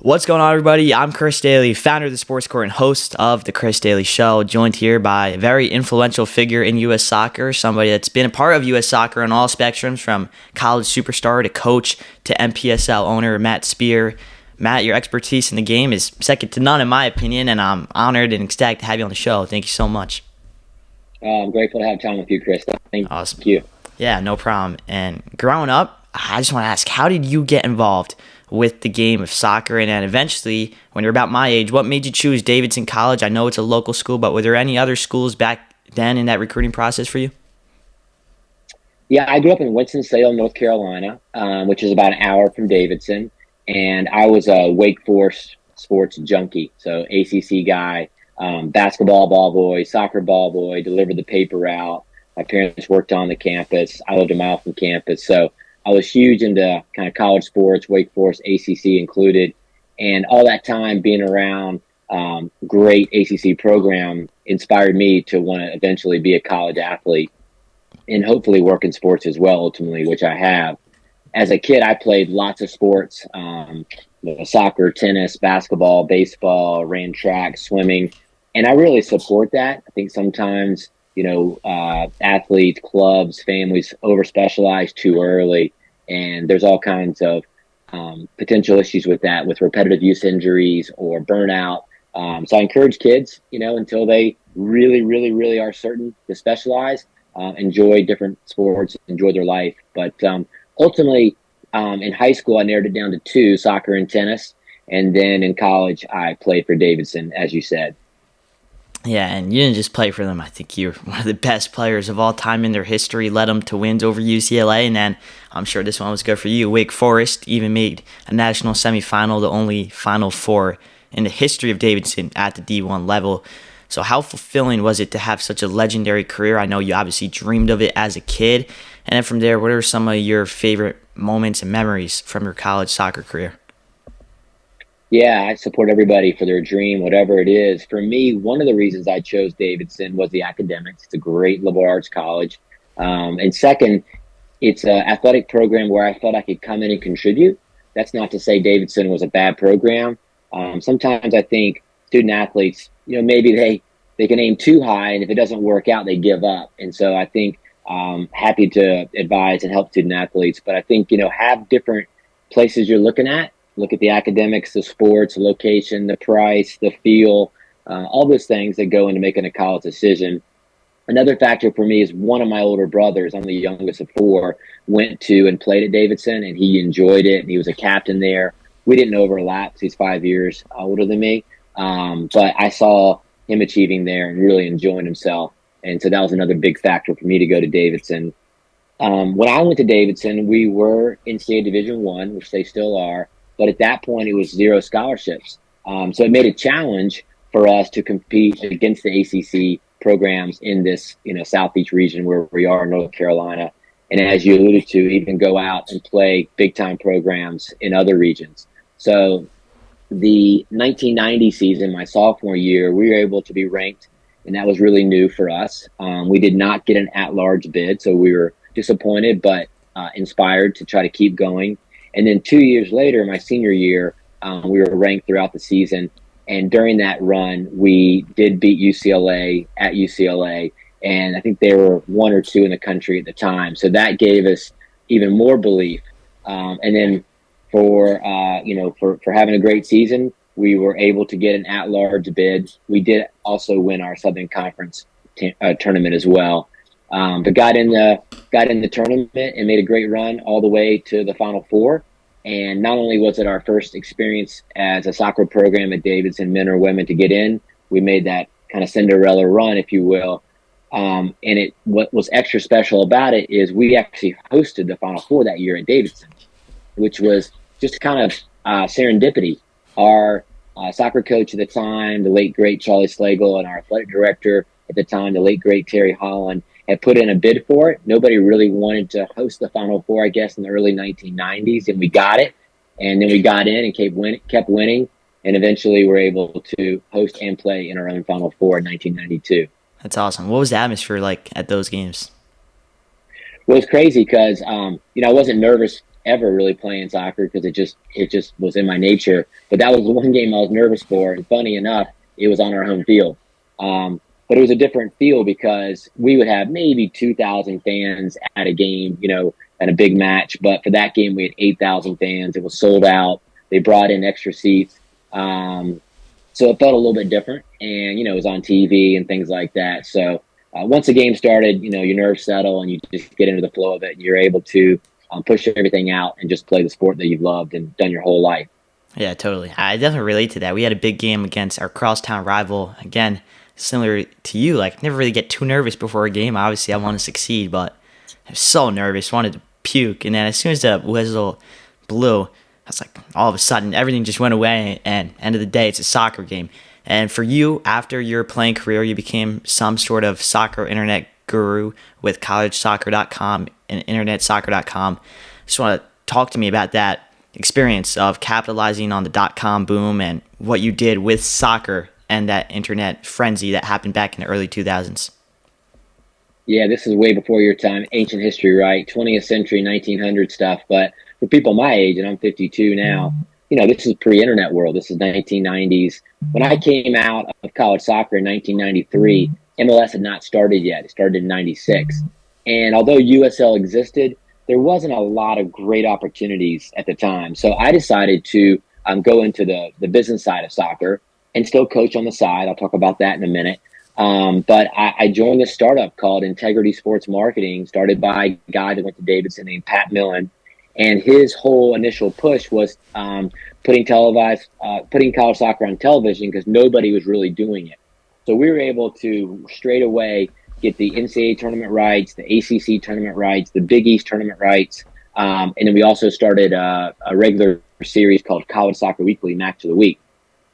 What's going on, everybody? I'm Chris Daly, founder of the Sports Court and host of The Chris Daly Show, joined here by a very influential figure in U.S. soccer, somebody that's been a part of U.S. soccer on all spectrums, from college superstar to coach to NPSL owner, Matt Spear. Matt, your expertise in the game is second to none, in my opinion, and I'm honored and ecstatic to have you on the show. Thank you so much. I'm grateful to have time with you, Chris. Thank Awesome. you. Yeah, no problem. And growing up, I just want to ask, how did you get involved with the game of soccer? And then eventually, when you're about my age, what made you choose Davidson College? I know it's a local school, but were there any other schools back then in that recruiting process for you? Yeah, I grew up in Winston-Salem, North Carolina, which is about an hour from Davidson. And I was a Wake Forest sports junkie, so ACC guy, basketball ball boy, soccer ball boy, delivered the paper route. My parents worked on the campus. I lived a mile from campus. So I was huge into kind of college sports, Wake Forest, ACC included. And all that time being around great ACC program inspired me to want to eventually be a college athlete and hopefully work in sports as well, ultimately, which I have. As a kid, I played lots of sports, soccer, tennis, basketball, baseball, ran track, swimming. And I really support that. I think sometimes athletes, clubs, families over-specialize too early, and there's all kinds of potential issues with that, with repetitive use injuries or burnout. So I encourage kids, until they really, really, really are certain to specialize, enjoy different sports, enjoy their life. But ultimately, in high school, I narrowed it down to two: soccer and tennis. And then in college, I played for Davidson, as you said. Yeah, and you didn't just play for them. I think you're one of the best players of all time in their history, led them to wins over UCLA, and then I'm sure this one was good for you. Wake Forest even made a national semifinal, the only Final Four in the history of Davidson at the D1 level. So how fulfilling was it to have such a legendary career? I know you obviously dreamed of it as a kid. And then from there, what are some of your favorite moments and memories from your college soccer career? Yeah, I support everybody for their dream, whatever it is. For me, one of the reasons I chose Davidson was the academics. It's a great liberal arts college. And second, it's an athletic program where I felt I could come in and contribute. That's not to say Davidson was a bad program. Sometimes I think student athletes, maybe they can aim too high, and if it doesn't work out, they give up. And so I think happy to advise and help student athletes. But I think, have different places you're looking at. Look at the academics, the sports, the location, the price, the feel, all those things that go into making a college decision. Another factor for me is one of my older brothers, I'm the youngest of four, went to and played at Davidson, and he enjoyed it, and he was a captain there. We didn't overlap. He's 5 years older than me. But I saw him achieving there and really enjoying himself. And so that was another big factor for me to go to Davidson. When I went to Davidson, we were NCAA Division I, which they still are. But at that point, it was zero scholarships. So it made a challenge for us to compete against the ACC programs in this, Southeast region where we are in North Carolina. And as you alluded to, even go out and play big-time programs in other regions. So the 1990 season, my sophomore year, we were able to be ranked, and that was really new for us. We did not get an at-large bid, so we were disappointed but inspired to try to keep going. And then 2 years later, my senior year, we were ranked throughout the season. And during that run, we did beat UCLA at UCLA. And I think they were one or two in the country at the time. So that gave us even more belief. And then for having a great season, we were able to get an at-large bid. We did also win our Southern Conference tournament as well. But got in the tournament and made a great run all the way to the Final Four. And not only was it our first experience as a soccer program at Davidson, men or women, to get in, we made that kind of Cinderella run, if you will. And what was extra special about it is we actually hosted the Final Four that year at Davidson, which was just kind of serendipity. Our soccer coach at the time, the late, great Charlie Slagle, and our athletic director at the time, the late, great Terry Holland, had put in a bid for it. Nobody really wanted to host the Final Four, I guess, in the early 1990s, and we got it. And then we got in and kept winning, and eventually were able to host and play in our own Final Four in 1992. That's awesome. What was the atmosphere like at those games? Well, it was crazy because, I wasn't nervous ever really playing soccer because it just was in my nature. But that was the one game I was nervous for, and funny enough, it was on our home field. But it was a different feel because we would have maybe 2,000 fans at a game, at a big match. But for that game, we had 8,000 fans. It was sold out. They brought in extra seats. So it felt a little bit different, and it was on TV and things like that. So once the game started, your nerves settle and you just get into the flow of it, and you're able to push everything out and just play the sport that you've loved and done your whole life. Yeah, totally. I definitely relate to that. We had a big game against our crosstown rival. Again, similar to you, like never really get too nervous before a game. Obviously, I want to succeed, but I was so nervous, wanted to puke. And then as soon as the whistle blew, I was like, all of a sudden, everything just went away. And end of the day, it's a soccer game. And for you, after your playing career, you became some sort of soccer internet guru with collegesoccer.com and internetsoccer.com. Just want to talk to me about that experience of capitalizing on the .com boom and what you did with soccer and that internet frenzy that happened back in the early 2000s. Yeah, this is way before your time, ancient history, right? 20th century, 1900 stuff. But for people my age, and I'm 52 now, this is pre-internet world. This is 1990s. When I came out of college soccer in 1993, MLS had not started yet. It started in 96. And although USL existed, there wasn't a lot of great opportunities at the time. So I decided to go into the business side of soccer and still coach on the side. I'll talk about that in a minute. But I joined this startup called Integrity Sports Marketing, started by a guy that went to Davidson named Pat Millen. And his whole initial push was putting college soccer on television because nobody was really doing it. So we were able to straight away get the NCAA tournament rights, the ACC tournament rights, the Big East tournament rights. And then we also started a regular series called College Soccer Weekly, Match of the Week.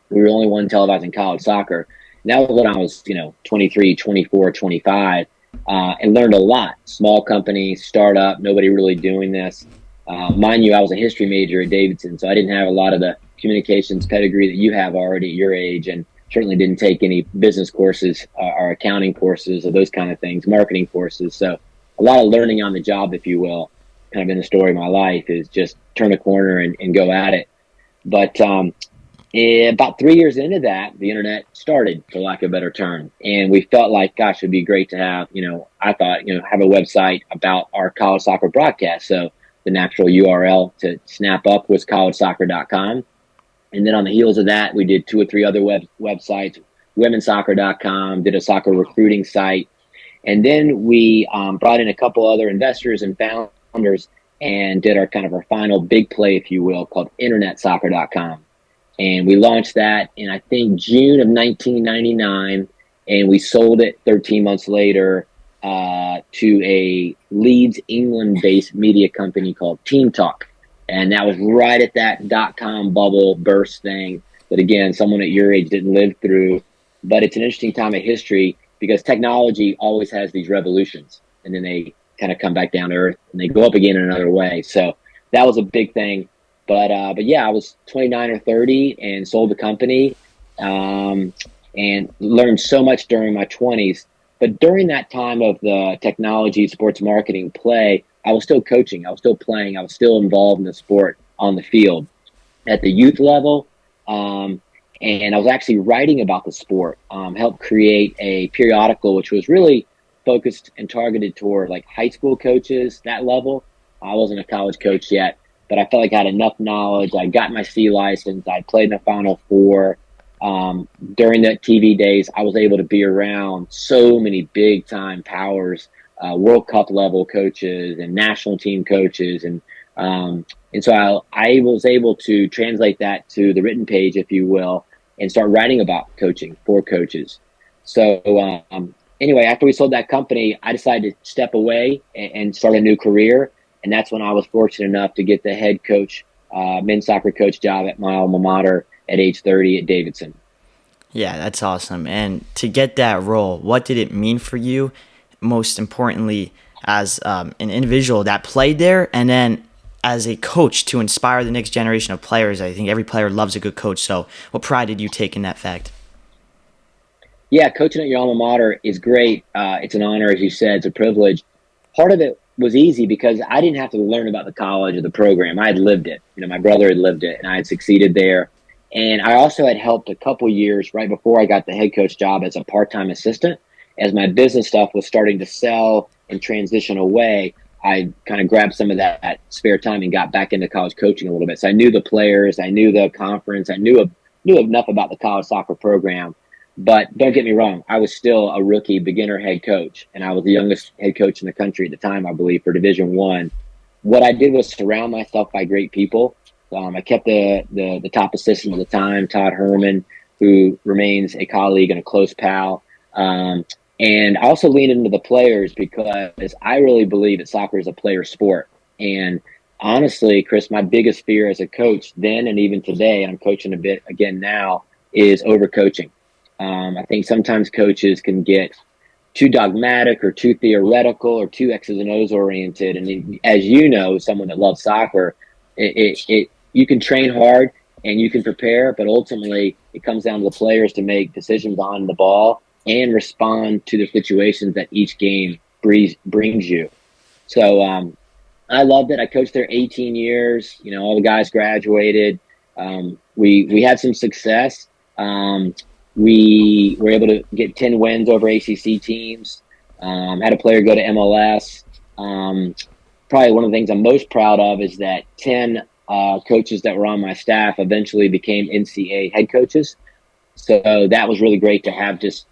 We were the only one televising college soccer. And that was when I was, 23, 24, 25, and learned a lot. Small company, startup, nobody really doing this. Mind you, I was a history major at Davidson, so I didn't have a lot of the communications pedigree that you have already at your age, and certainly didn't take any business courses or accounting courses or those kind of things, marketing courses. So a lot of learning on the job, if you will, kind of in the story of my life is just turn a corner and go at it. But about 3 years into that, the internet started, for lack of a better term. And we felt like, gosh, it'd be great to have, I thought, have a website about our college soccer broadcast. So the natural URL to snap up was collegesoccer.com. And then on the heels of that, we did 2 or 3 other websites, womensoccer.com, did a soccer recruiting site. And then we brought in a couple other investors and founders and did our final big play, if you will, called internetsoccer.com. And we launched that in, I think, June of 1999. And we sold it 13 months later to a Leeds, England-based media company called Team Talk. And that was right at that .com bubble burst thing that, again, someone at your age didn't live through. But it's an interesting time of history because technology always has these revolutions. And then they kind of come back down to earth and they go up again in another way. So that was a big thing. But yeah, I was 29 or 30 and sold the company and learned so much during my 20s. But during that time of the technology, sports marketing play, I was still coaching. I was still playing. I was still involved in the sport on the field at the youth level. And I was actually writing about the sport, helped create a periodical, which was really focused and targeted toward like high school coaches, that level. I wasn't a college coach yet, but I felt like I had enough knowledge. I got my C license. I played in the Final Four. During the TV days, I was able to be around so many big time powers, World Cup level coaches and national team coaches. And so I was able to translate that to the written page, if you will, and start writing about coaching for coaches. So anyway, after we sold that company, I decided to step away and start a new career. And that's when I was fortunate enough to get the head coach, men's soccer coach job at my alma mater at age 30 at Davidson. Yeah, that's awesome. And to get that role, what did it mean for you, most importantly, as an individual that played there, and then as a coach to inspire the next generation of players? I think every player loves a good coach. So what pride did you take in that fact? Yeah, coaching at your alma mater is great. It's an honor, as you said. It's a privilege. Part of it was easy because I didn't have to learn about the college or the program. I had lived it. My brother had lived it, and I had succeeded there. And I also had helped a couple years right before I got the head coach job as a part-time assistant. As my business stuff was starting to sell and transition away, I kind of grabbed some of that spare time and got back into college coaching a little bit. So I knew the players, I knew the conference, I knew enough about the college soccer program. But don't get me wrong, I was still a rookie beginner head coach, and I was the youngest head coach in the country at the time, I believe, for Division One. What I did was surround myself by great people. I kept the top assistant at the time, Todd Herman, who remains a colleague and a close pal. And I also leaned into the players because I really believe that soccer is a player sport. And honestly, Chris, my biggest fear as a coach then and even today, and I'm coaching a bit again now, is overcoaching. I think sometimes coaches can get too dogmatic or too theoretical or too X's and O's oriented. And as you know, someone that loves soccer, you can train hard and you can prepare, but ultimately it comes down to the players to make decisions on the ball and respond to the situations that each game brings you. So I loved it. I coached there 18 years. All the guys graduated. We had some success. We were able to get 10 wins over ACC teams. Had a player go to MLS. Probably one of the things I'm most proud of is that 10 coaches that were on my staff eventually became NCAA head coaches. So that was really great to have just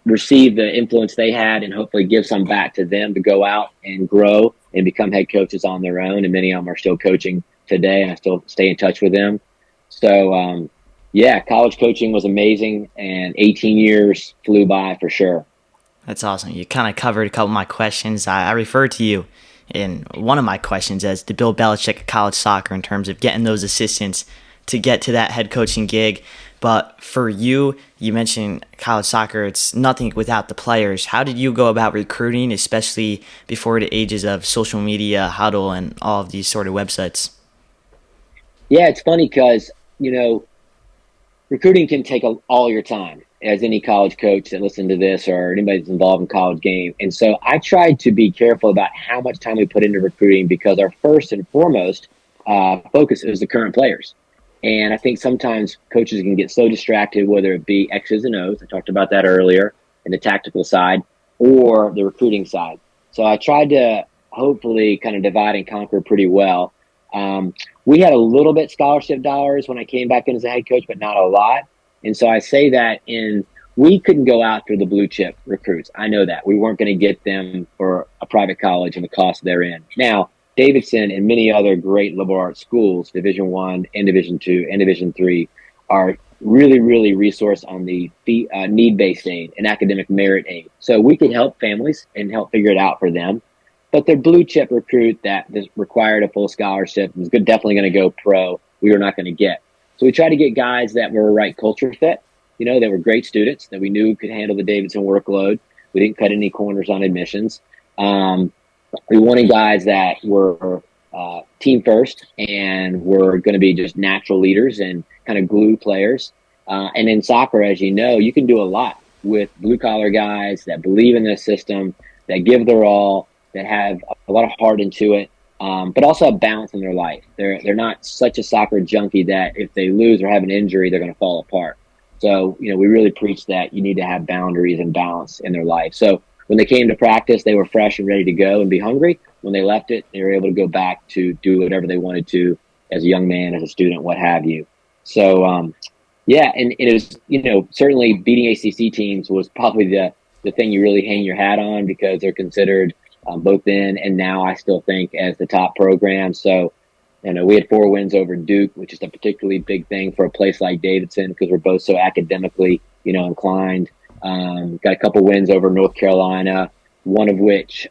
receive the influence they had and hopefully give some back to them to go out and grow and become head coaches on their own. And many of them are still coaching today, and I still stay in touch with them. So, yeah, college coaching was amazing, and 18 years flew by for sure. That's awesome. You kind of covered a couple of my questions. I referred to you in one of my questions as the Bill Belichick of college soccer in terms of getting those assistants to get to that head coaching gig. But for you, you mentioned college soccer, it's nothing without the players. How did you go about recruiting, especially before the ages of social media, Huddle, and all of these sort of websites? Yeah, it's funny because, recruiting can take all your time, as any college coach that listened to this or anybody that's involved in college game. And so I tried to be careful about how much time we put into recruiting because our first and foremost focus is the current players. And I think sometimes coaches can get so distracted, whether it be X's and O's, I talked about that earlier, in the tactical side, or the recruiting side. So I tried to hopefully kind of divide and conquer pretty well. We had a little bit scholarship dollars when I came back in as a head coach, but not a lot. And so I say that we couldn't go after the blue chip recruits. I know that we weren't going to get them for a private college and the cost therein. Now, Davidson and many other great liberal arts schools, Division One and Division Two and Division Three, are really, really resourced on the need-based aid and academic merit aid. So we can help families and help figure it out for them. But their blue chip recruit that required a full scholarship was definitely going to go pro. We were not going to get. So we tried to get guys that were a right culture fit. They were great students that we knew could handle the Davidson workload. We didn't cut any corners on admissions. We wanted guys that were team first and were going to be just natural leaders and kind of glue players. And in soccer, as you know, you can do a lot with blue collar guys that believe in the system, that give their all, that have a lot of heart into it, but also a balance in their life. They're not such a soccer junkie that if they lose or have an injury, they're going to fall apart. So, we really preach that you need to have boundaries and balance in their life. So when they came to practice, they were fresh and ready to go and be hungry. When they left it, they were able to go back to do whatever they wanted to as a young man, as a student, what have you. So, yeah, and it was, certainly beating ACC teams was probably the thing you really hang your hat on because they're considered both then and now, I still think, as the top program. So, we had 4 wins over Duke, which is a particularly big thing for a place like Davidson because we're both so academically, inclined. Got a couple wins over North Carolina, one of which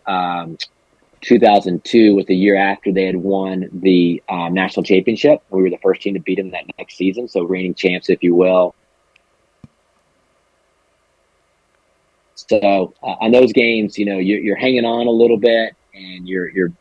2002 was the year after they had won the national championship. We were the first team to beat them that next season, so reigning champs, if you will. So on those games, you're hanging on a little bit, and you're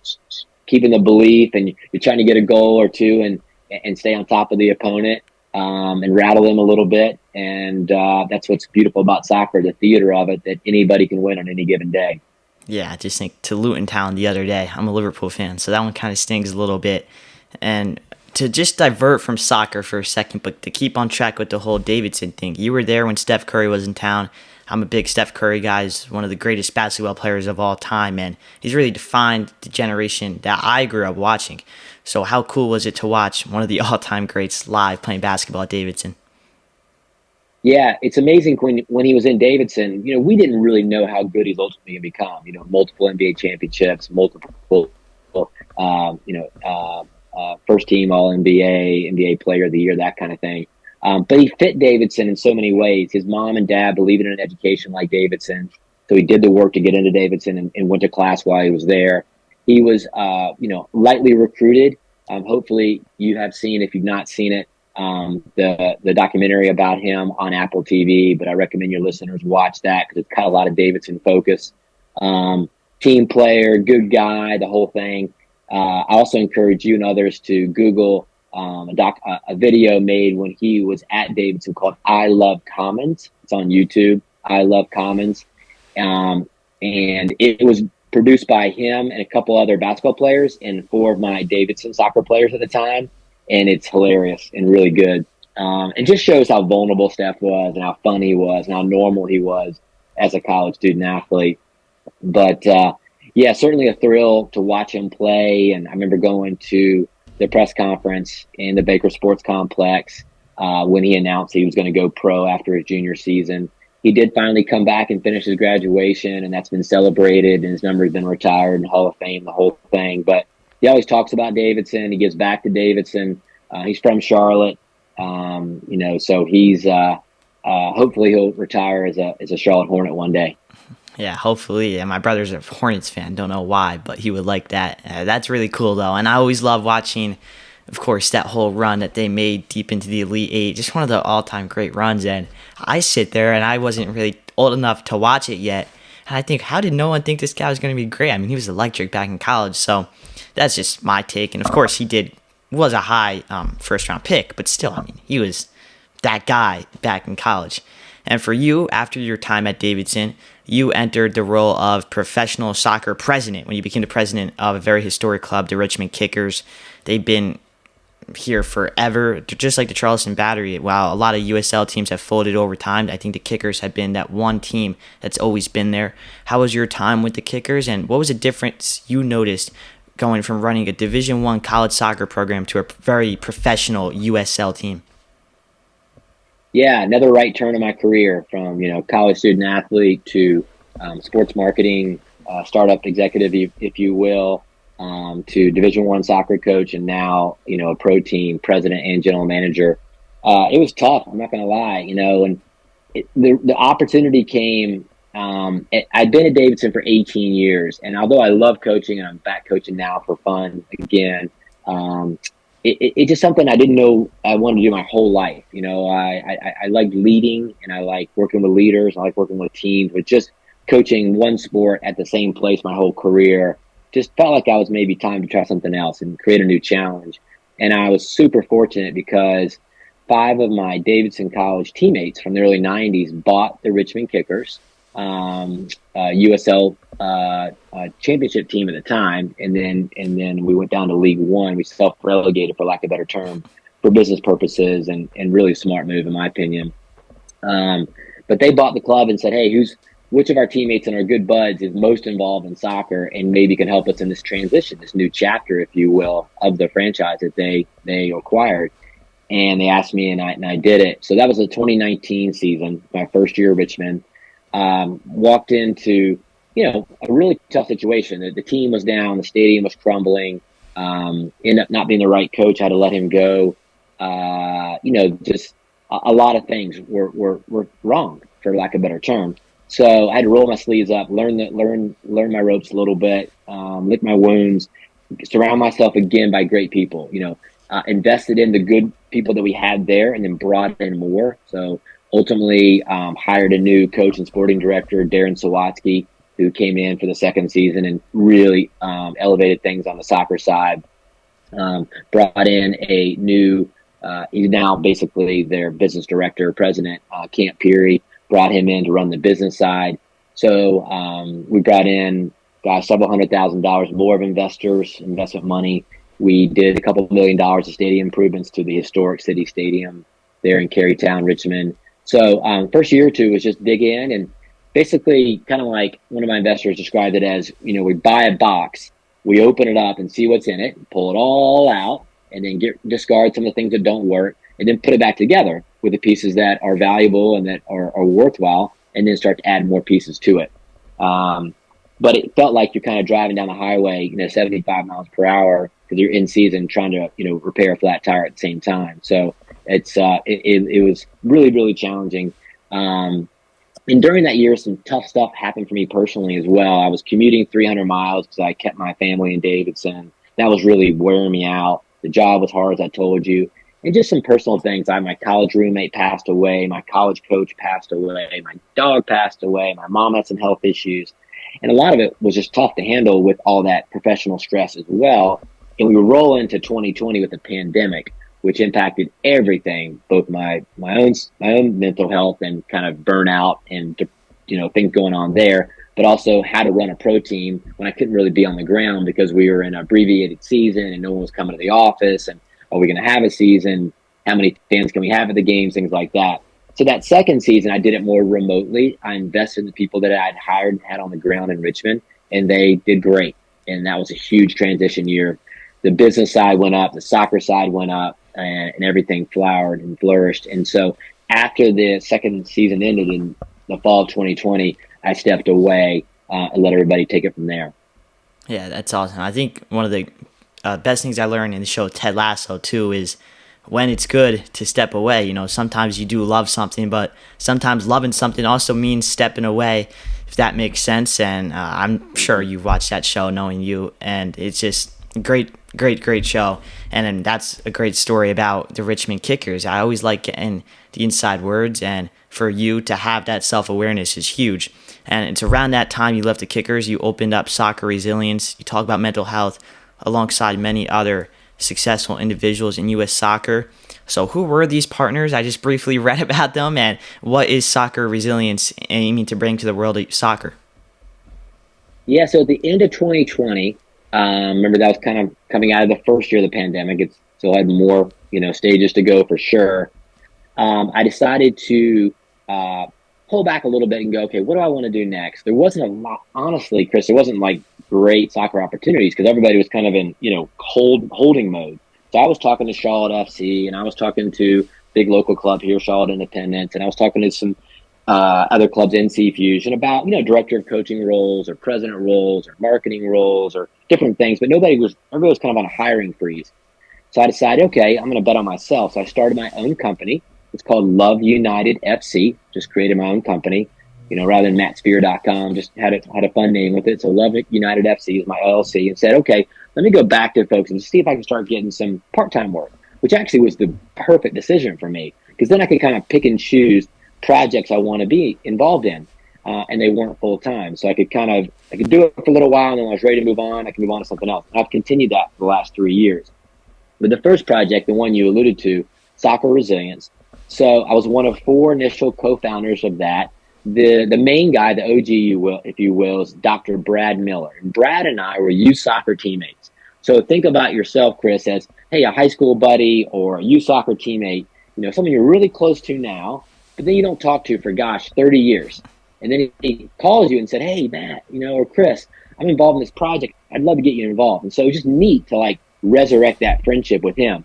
keeping the belief, and you're trying to get a goal or two, and stay on top of the opponent, and rattle them a little bit. And that's what's beautiful about soccer, the theater of it, that anybody can win on any given day. Yeah, I just think to Luton Town the other day. I'm a Liverpool fan, so that one kind of stings a little bit. And to just divert from soccer for a second, but to keep on track with the whole Davidson thing, you were there when Steph Curry was in town. I'm a big Steph Curry guy. He's one of the greatest basketball players of all time, and he's really defined the generation that I grew up watching. So how cool was it to watch one of the all-time greats live playing basketball at Davidson? Yeah, it's amazing when he was in Davidson. We didn't really know how good he's ultimately going to become. Multiple NBA championships, multiple, first team All NBA, NBA Player of the Year, that kind of thing. But he fit Davidson in so many ways. His mom and dad believed in an education like Davidson, so he did the work to get into Davidson and went to class while he was there. He was, lightly recruited. Hopefully, you have seen, if you've not seen it, the documentary about him on Apple TV. But I recommend your listeners watch that because it's got a lot of Davidson focus. Team player, good guy, the whole thing. I also encourage you and others to Google a video made when he was at Davidson called "I Love Commons." It's on YouTube. "I Love Commons," and it was produced by him and a couple other basketball players and four of my Davidson soccer players at the time. And it's hilarious and really good. It just shows how vulnerable Steph was and how fun he was and how normal he was as a college student athlete. But yeah, certainly a thrill to watch him play. And I remember going to the press conference in the Baker Sports Complex when he announced he was going to go pro after his junior season. He did finally come back and finish his graduation, and that's been celebrated, and his number's been retired in Hall of Fame, the whole thing. But he always talks about Davidson. He gives back to Davidson. He's from Charlotte, so he's hopefully he'll retire as a Charlotte Hornet one day. Yeah, hopefully. Yeah, my brother's a Hornets fan. Don't know why, but he would like that. That's really cool, though. And I always love watching, of course, that whole run that they made deep into the Elite Eight. Just one of the all-time great runs. And I sit there, and I wasn't really old enough to watch it yet. And I think, how did no one think this guy was going to be great? I mean, he was electric back in college. So that's just my take. And, of course, was a high first-round pick. But still, I mean, he was that guy back in college. And for you, after your time at Davidson, you entered the role of professional soccer president when you became the president of a very historic club, the Richmond Kickers. They've been here forever, just like the Charleston Battery. While a lot of USL teams have folded over time, I think the Kickers have been that one team that's always been there. How was your time with the Kickers, and what was the difference you noticed going from running a Division I college soccer program to a very professional USL team? Yeah, another right turn in my career from college student athlete to sports marketing, startup executive, if you will, to Division I soccer coach, and now a pro team president and general manager. It was tough. I'm not going to lie, and the opportunity came. I'd been at Davidson for 18 years, and although I love coaching and I'm back coaching now for fun again. It's just something I didn't know I wanted to do my whole life. I like leading, and I like working with leaders. I like working with teams, but just coaching one sport at the same place my whole career just felt like I was maybe time to try something else and create a new challenge. And I was super fortunate because 5 of my Davidson College teammates from the early 90s bought the Richmond Kickers, USL championship team at the time, and then we went down to League One. We self-relegated, for lack of a better term, for business purposes, and really smart move in my opinion. But they bought the club and said, "Hey, which of our teammates and our good buds is most involved in soccer and maybe can help us in this transition, this new chapter, if you will, of the franchise that they acquired?" And they asked me, and I did it. So that was the 2019 season, my first year at Richmond. Walked into a really tough situation. The team was down, the stadium was crumbling. Ended up not being the right coach. I had to let him go. Just a lot of things were wrong, for lack of a better term. So I had to roll my sleeves up, learn my ropes a little bit, lick my wounds, surround myself again by great people. Invested in the good people that we had there, and then brought in more. So ultimately, hired a new coach and sporting director, Darren Sawatsky, who came in for the second season and really elevated things on the soccer side. Brought in a new, he's now basically their business director, president, Camp Peary, brought him in to run the business side. So we brought in got several $100,000 more of investment money. We did a couple $1 million of stadium improvements to the historic city stadium there in Carytown, Richmond. So first year or two was just dig in, and basically kind of like one of my investors described it as, we buy a box, we open it up and see what's in it, pull it all out, and then discard some of the things that don't work, and then put it back together with the pieces that are valuable and that are worthwhile, and then start to add more pieces to it. But it felt like you're kind of driving down the highway, 75 miles per hour, because you're in season trying to, repair a flat tire at the same time. So it was really, really challenging. And during that year, some tough stuff happened for me personally as well. I was commuting 300 miles because I kept my family in Davidson. That was really wearing me out. The job was hard, as I told you. And just some personal things. My college roommate passed away. My college coach passed away. My dog passed away. My mom had some health issues. And a lot of it was just tough to handle with all that professional stress as well. And we were rolling into 2020 with the pandemic, which impacted everything, both my own mental health and kind of burnout and, things going on there, but also how to run a pro team when I couldn't really be on the ground because we were in an abbreviated season and no one was coming to the office. And are we going to have a season? How many fans can we have at the games? Things like that. So that second season, I did it more remotely. I invested in the people that I'd hired and had on the ground in Richmond, and they did great. And that was a huge transition year. The business side went up, the soccer side went up, and everything flowered and flourished. And so after the second season ended in the fall of 2020, I stepped away and let everybody take it from there. Yeah, that's awesome. I think one of the best things I learned in the show Ted Lasso too is when it's good to step away. Sometimes you do love something, but sometimes loving something also means stepping away, if that makes sense. And I'm sure you've watched that show knowing you, and it's just great show. And then that's a great story about the Richmond Kickers. I always like getting the inside words, and for you to have that self-awareness is huge. And it's around that time you left the Kickers, you opened up Soccer Resilience. You talk about mental health alongside many other successful individuals in U.S. soccer. So who were these partners? I just briefly read about them, and what is Soccer Resilience aiming to bring to the world of soccer? Yeah, so at the end of 2020, remember that was kind of coming out of the first year of the pandemic. It still had more, stages to go for sure. I decided to pull back a little bit and go, okay, what do I want to do next? There wasn't a lot, honestly, Chris, there wasn't like great soccer opportunities because everybody was kind of in, holding mode. So I was talking to Charlotte FC, and I was talking to big local club here, Charlotte Independence, and I was talking to some other clubs, NC Fusion, about, director of coaching roles or president roles or marketing roles or different things, but everybody was kind of on a hiring freeze. So I decided, okay, I'm going to bet on myself. So I started my own company. It's called Love United FC. Just created my own company, rather than mattsphere.com, just had a fun name with it. So Love United FC is my LLC, and said, okay, let me go back to folks and see if I can start getting some part-time work, which actually was the perfect decision for me because then I could kind of pick and choose projects I want to be involved in, and they weren't full-time. So I could do it for a little while, and then when I was ready to move on, I can move on to something else. And I've continued that for the last 3 years. But the first project, the one you alluded to, Soccer Resilience. So I was one of 4 initial co-founders of that. The main guy, the OG, if you will, is Dr. Brad Miller. And Brad and I were youth soccer teammates. So think about yourself, Chris, as, hey, a high school buddy or a youth soccer teammate, someone you're really close to now, but then you don't talk to for, 30 years. And then he calls you and said, hey, Matt, or Chris, I'm involved in this project. I'd love to get you involved. And so it was just neat to resurrect that friendship with him.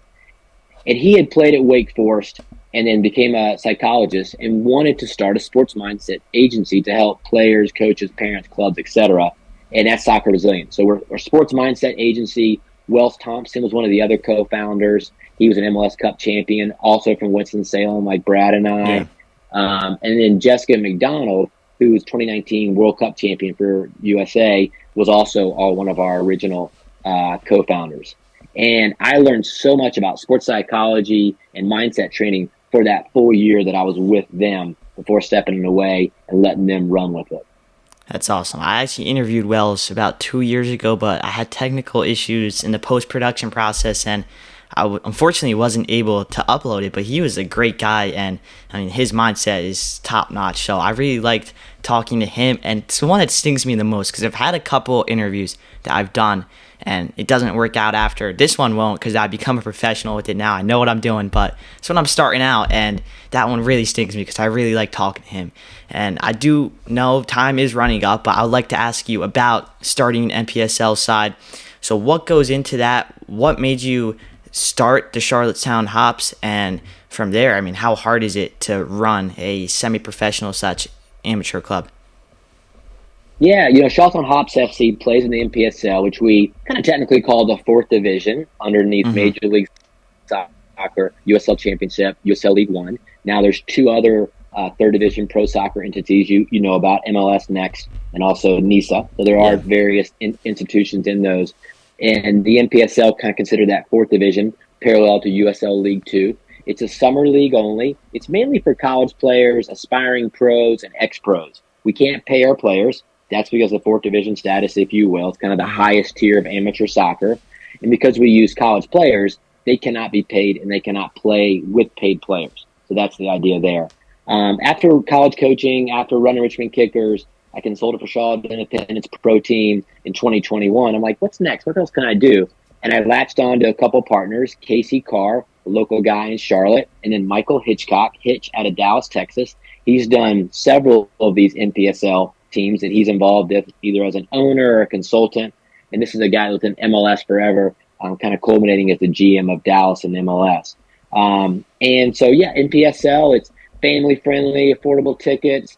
And he had played at Wake Forest and then became a psychologist and wanted to start a sports mindset agency to help players, coaches, parents, clubs, etc. And that's Soccer Resilience. So we're a sports mindset agency. Wells Thompson was one of the other co-founders. He was an MLS Cup champion, also from Winston-Salem, like Brad and I. Yeah. And then Jessica McDonald, who was 2019 World Cup champion for USA, was also one of our original co-founders. And I learned so much about sports psychology and mindset training for that full year that I was with them before stepping away and letting them run with it. That's awesome. I actually interviewed Wells about 2 years ago, but I had technical issues in the post-production process, and unfortunately wasn't able to upload it, but he was a great guy, and I mean his mindset is top notch. So I really liked talking to him, and it's the one that stings me the most because I've had a couple interviews that I've done, and it doesn't work out after. This one won't because I become a professional with it now. I know what I'm doing, but it's when I'm starting out, and that one really stings me because I really like talking to him. And I do know time is running up, but I would like to ask you about starting NPSL side. So what goes into that? What made you start the Charlottetown Hops? And from there, I mean, how hard is it to run a semi-professional such amateur club? Yeah, Charlottetown Hops FC plays in the NPSL, which we kind of technically call the fourth division underneath Major League Soccer, USL Championship, USL League One. Now there's two other third division pro soccer entities you know about, MLS Next and also NISA. So there are various institutions in those. And the NPSL kind of consider that fourth division, parallel to USL League Two. It's a summer league only. It's mainly for college players, aspiring pros, and ex-pros. We can't pay our players. That's because of the fourth division status, if you will. It's kind of the highest tier of amateur soccer. And because we use college players, they cannot be paid and they cannot play with paid players. So that's the idea there. After college coaching, after running Richmond Kickers, I consulted for Charlotte Independence Pro Team in 2021. I'm like, what's next? What else can I do? And I latched on to a couple partners, Casey Carr, a local guy in Charlotte, and then Michael Hitchcock, Hitch out of Dallas, Texas. He's done several of these NPSL teams that he's involved with, either as an owner or a consultant. And this is a guy within MLS forever, kind of culminating as the GM of Dallas and MLS. And so, yeah, NPSL, it's family friendly, affordable tickets.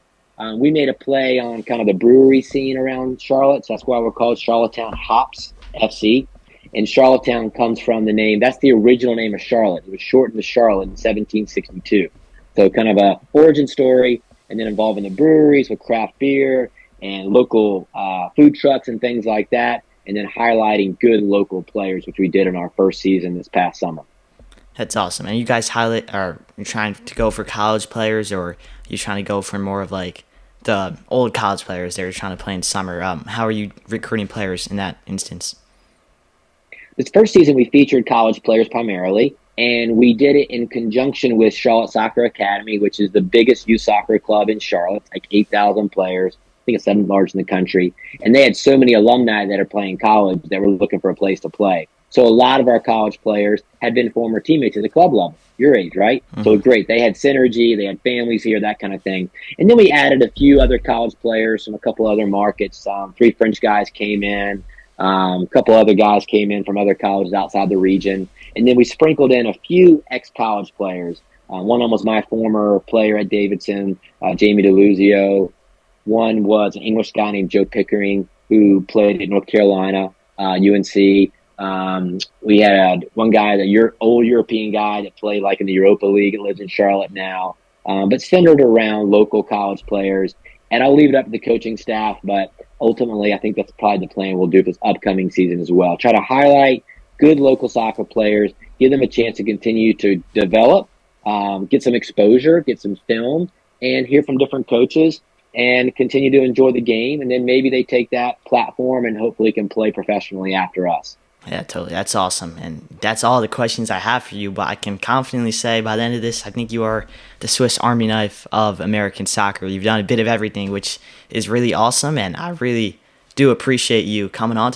We made a play on kind of the brewery scene around Charlotte. So that's why we're called Charlottetown Hops FC. And Charlottetown comes from the name, that's the original name of Charlotte. It was shortened to Charlotte in 1762. So kind of a origin story, and then involving the breweries with craft beer and local food trucks and things like that. And then highlighting good local players, which we did in our first season this past summer. That's awesome. And you guys are you trying to go for college players, or are you trying to go for more of like the old college players that are trying to play in summer? How are you recruiting players in that instance? This first season, we featured college players primarily, and we did it in conjunction with Charlotte Soccer Academy, which is the biggest youth soccer club in Charlotte, like 8,000 players. I think it's seventh largest in the country. And they had so many alumni that are playing college that were looking for a place to play. So a lot of our college players had been former teammates at the club level, your age, right? So great. They had synergy. They had families here, that kind of thing. And then we added a few other college players from a couple other markets. 3 French guys came in. A couple other guys came in from other colleges outside the region. And then we sprinkled in a few ex-college players. One of them was my former player at Davidson, Jamie DeLuzio. One was an English guy named Joe Pickering, who played at North Carolina, UNC. We had one guy, the old European guy that played like in the Europa League and lives in Charlotte now, but centered around local college players. And I'll leave it up to the coaching staff, but ultimately I think that's probably the plan we'll do this upcoming season as well. Try to highlight good local soccer players, give them a chance to continue to develop, get some exposure, get some film, and hear from different coaches and continue to enjoy the game. And then maybe they take that platform and hopefully can play professionally after us. Yeah, totally. That's awesome. And that's all the questions I have for you. But I can confidently say by the end of this, I think you are the Swiss Army knife of American soccer. You've done a bit of everything, which is really awesome. And I really do appreciate you coming on